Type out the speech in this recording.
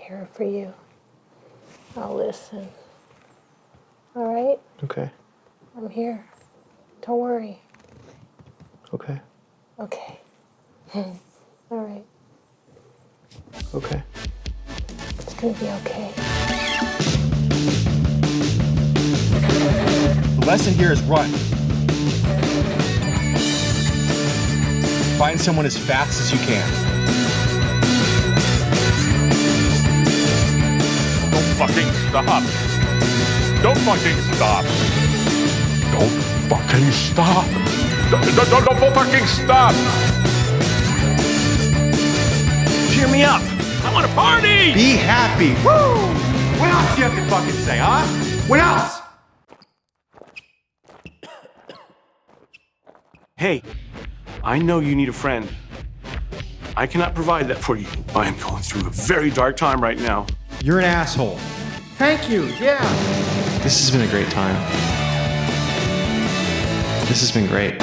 here for you. I'll listen. All right? Okay. I'm here. Don't worry. Okay. Okay. All right. Okay. It's gonna be okay. The lesson here is run. Find someone as fast as you can. Don't fucking stop. Don't fucking stop. Don't fucking stop. Don't fucking stop. Cheer me up. I want to party. Be happy. Woo! What else do you have to fucking say, huh? What else? Hey, I know you need a friend. I cannot provide that for you. I am going through a very dark time right now. You're an asshole. Thank you, yeah. This has been a great time. This has been great.